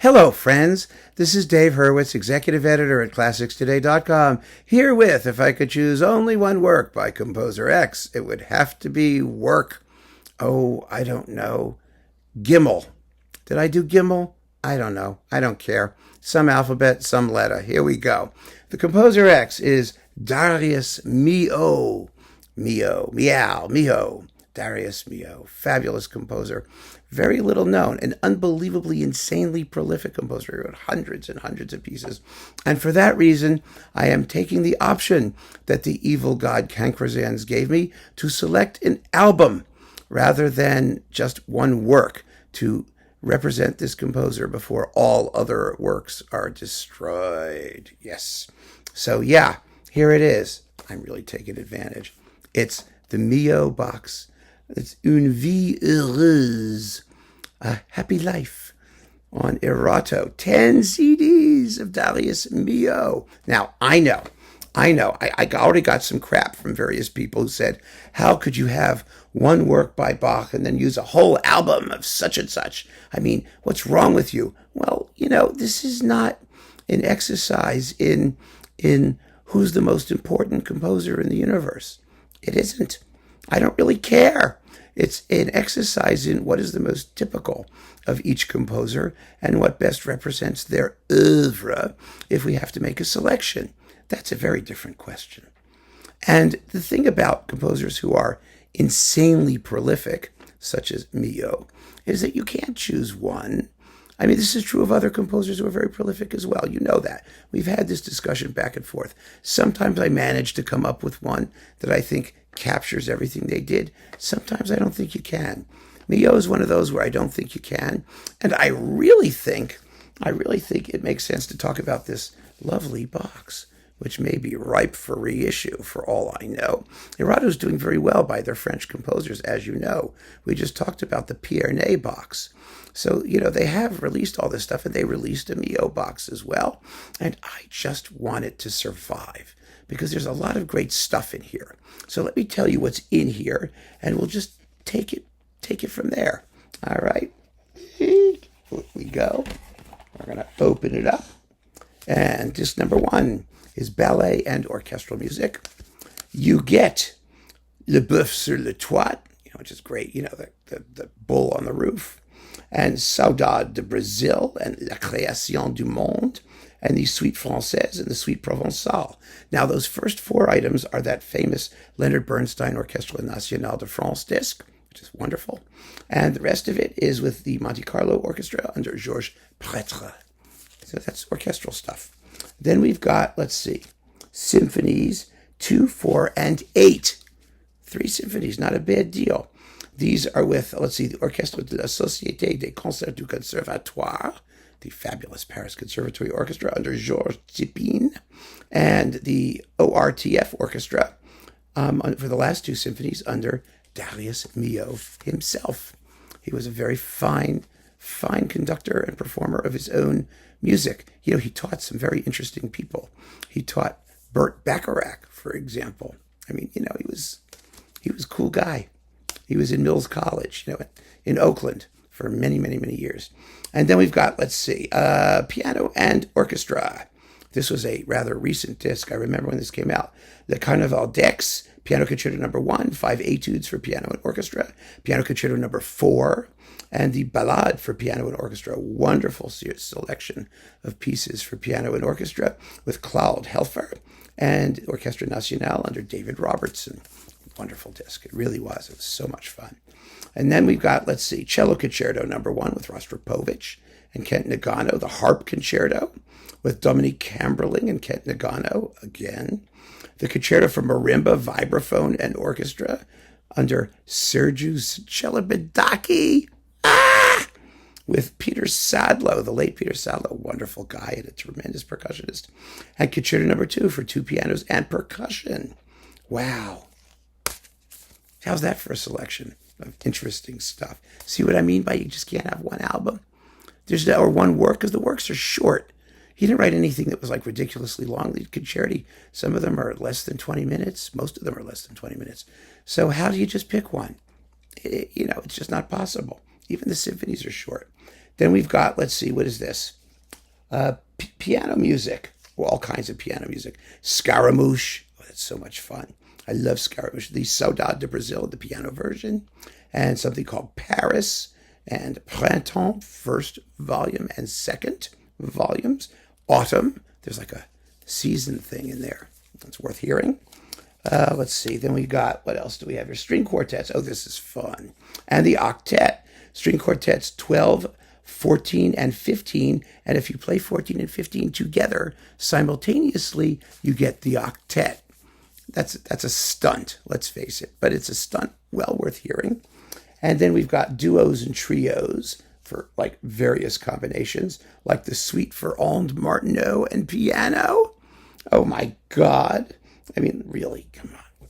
Hello, friends. This is Dave Hurwitz, executive editor at ClassicsToday.com, here with, if I could choose only one work by composer X, it would have to be work, I don't know, Gimel. Did I do Gimel? I don't know. I don't care. Some alphabet, some letter. Here we go. The composer X is Darius Milhaud. Milhaud. Darius Milhaud. Fabulous composer. Very little known, an unbelievably, insanely prolific composer. He wrote hundreds and hundreds of pieces. And for that reason, I am taking the option that the evil god Cancrozans gave me to select an album rather than just one work to represent this composer before all other works are destroyed. Yes. So yeah, here it is. I'm really taking advantage. It's the Milhaud box. It's Une Vie Heureuse, a happy life, on Erato. 10 CDs of Darius Milhaud. Now, I know. I already got some crap from various people who said, how could you have one work by Bach and then use a whole album of such and such? I mean, what's wrong with you? Well, this is not an exercise in who's the most important composer in the universe. It isn't. I don't really care. It's an exercise in what is the most typical of each composer and what best represents their oeuvre if we have to make a selection. That's a very different question. And the thing about composers who are insanely prolific, such as Milhaud, is that you can't choose one. I mean, this is true of other composers who are very prolific as well. You know that. We've had this discussion back and forth. Sometimes I manage to come up with one that I think captures everything they did. Sometimes I don't think you can. Milhaud is one of those where I don't think you can. And I really think it makes sense to talk about this lovely box, which may be ripe for reissue for all I know. Erato is doing very well by their French composers, as you know. We just talked about the Pierre box. So, they have released all this stuff, and they released a Milhaud box as well. And I just want it to survive because there's a lot of great stuff in here. So let me tell you what's in here, and we'll just take it from there. All right. Here we go. We're going to open it up. And disc number 1 is ballet and orchestral music. You get Le Bœuf sur le Toit, which is great, the bull on the roof, and Saudade de Brazil, and La Création du Monde, and the Suite Française and the Suite Provençale. Now, those first 4 items are that famous Leonard Bernstein Orchestre National de France disc, which is wonderful. And the rest of it is with the Monte Carlo Orchestra under Georges Prêtre. So that's orchestral stuff. Then we've got, symphonies 2, 4, and 8. 3 symphonies, not a bad deal. These are with, the Orchestre de la Société des Concerts du Conservatoire, the fabulous Paris Conservatory Orchestra under Georges Zipin, and the ORTF Orchestra for the last 2 symphonies under Darius Milhaud himself. He was a very fine conductor and performer of his own music. He taught some very interesting people. He taught Burt Bacharach, for example. I mean, he was a cool guy. He was in Mills College, in Oakland for many, many, many years. And then we've got, piano and orchestra. This was a rather recent disc. I remember when this came out. The Carnaval d'Aix, Piano Concerto No. 1, 5 etudes for piano and orchestra, Piano Concerto No. 4, and the Ballade for piano and orchestra. Wonderful selection of pieces for piano and orchestra with Claude Helfer and Orchestre Nationale under David Robertson. Wonderful disc. It really was. It was so much fun. And then we've got, Cello Concerto No. 1 with Rostropovich and Kent Nagano, the Harp Concerto with Dominique Camberling and Kent Nagano again, the Concerto for Marimba, Vibraphone, and Orchestra under Sergiu Celibidache, with Peter Sadlow, the late Peter Sadlow, wonderful guy and a tremendous percussionist, and Concerto No. 2 for 2 pianos and percussion. Wow. How's that for a selection of interesting stuff? See what I mean by you just can't have one album? Or one work, because the works are short. He didn't write anything that was ridiculously long. The concerti, some of them are less than 20 minutes. Most of them are less than 20 minutes. So how do you just pick one? It's just not possible. Even the symphonies are short. Then we've got, let's see, what is this? Piano music, all kinds of piano music. Scaramouche, oh, that's so much fun. I love Scaramouche. The Saudade de Brazil, the piano version, and something called Paris and Printemps, first volume and second volumes. Autumn, there's like a season thing in there. That's worth hearing. Let's see. Then we got, what else do we have here? String quartets. Oh, this is fun. And the octet. String quartets 12, 14, and 15. And if you play 14 and 15 together simultaneously, you get the octet. That's a stunt, let's face it. But it's a stunt well worth hearing. And then we've got duos and trios for like various combinations, like the Suite for Ondes Martineau and piano. Oh my God. I mean, really, come on.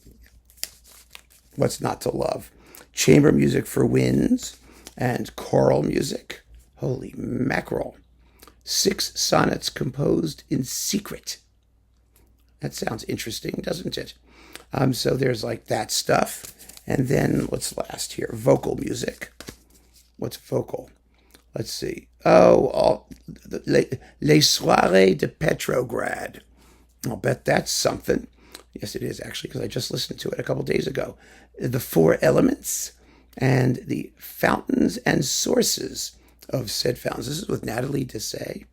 What's not to love? Chamber music for winds and choral music. Holy mackerel. 6 sonnets composed in secret. That sounds interesting, doesn't it? So there's like that stuff. And then what's last here? Vocal music. What's vocal? Let's see. Oh, Les Soirées de Petrograd. I'll bet that's something. Yes, it is, actually, because I just listened to it a couple days ago. The 4 elements and the fountains and sources of said fountains. This is with Nathalie Dessay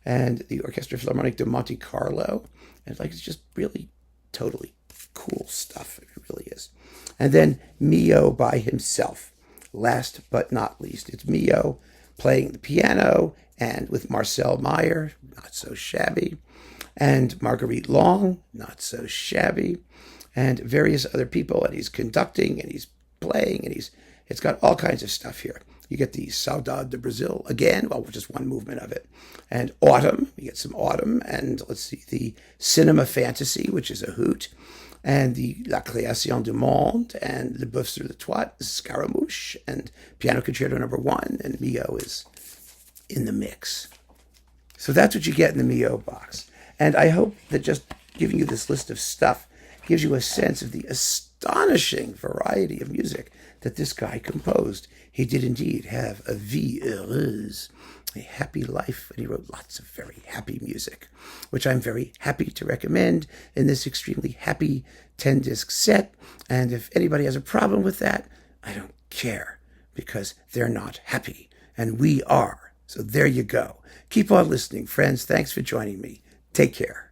and the Orchestra Philharmonic de Monte Carlo. And it's just really totally cool stuff. It really is. And then Milhaud by himself. Last but not least, it's Milhaud playing the piano and with Marcel Meyer, not so shabby, and Marguerite Long, not so shabby, and various other people. And he's conducting and he's playing and it's got all kinds of stuff here. You get the Saudade de Brazil again, well, just one movement of it. And Autumn, you get some Autumn. And let's see, the Cinema Fantasy, which is a hoot. And the La Création du Monde and Le Boeuf sur le Toit, Scaramouche, and Piano Concerto No. 1. And Milhaud is in the mix. So that's what you get in the Milhaud box. And I hope that just giving you this list of stuff gives you a sense of the astonishing variety of music that this guy composed. He did indeed have a vie heureuse, a happy life, and he wrote lots of very happy music, which I'm very happy to recommend in this extremely happy 10-disc set. And if anybody has a problem with that, I don't care, because they're not happy, and we are. So there you go. Keep on listening, friends. Thanks for joining me. Take care.